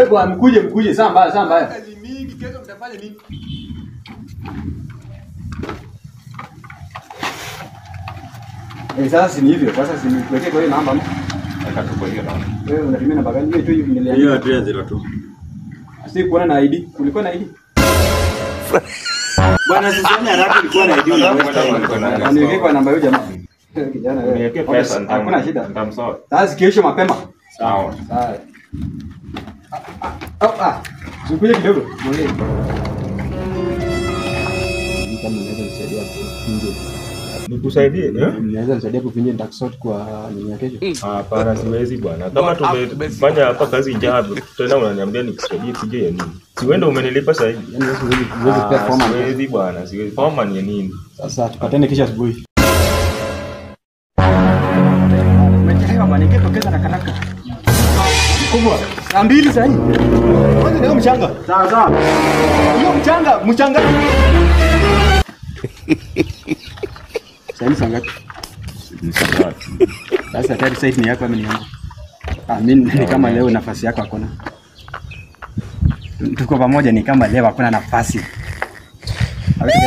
bwana, mkuje samba. Kazi mingi kesho mtafanya nini? Sasa si hivyo. Sasa si nikuwekee kwa hiyo namba mtu. Akachukua hiyo namba. Wewe unatumia namba gani? Hiyo tu niliandika. Hiyo 302. Asi kuona na ID. Kulikuwa na ID? Bwana sisemi haraka ilikuwa na ID unaweka. Niweke kwa namba hiyo jamaa. Kijana wewe. Niweke pesa Hakuna shida. Nitamsort. Sasa kesho mapema. Sawa. Sikuje kidogo. Mwone. Kama unaweza nisaidia kufinje. Nikusaidie eh? Unaweza nisaidia kufinje nitakusort kwa nini ya kesho? Hapana, siwezi bwana. Kama tumefanya hapa kazi njano, tena unaniambia nikusaidie kuje ya nini? Si wewe ndio umenilipa sasa hivi. Yaani wewe huwezi pia forma. Siwezi bwana, siwezi. Forma ni nini? Sasa tupatane kesho asubuhi. Umechelewa bwana, ningetokeza na karaka. Kubwa. Saa 2 sasa hivi. Kwanza leo mchanga. Sawa. Hiyo mchanga. Sasa saa ngapi? Sasa tayari site ni yako ama ni yangu? Mimi ni kama leo nafasi yako hakuna. Tuko pamoja ni kama leo hakuna nafasi. Hawezi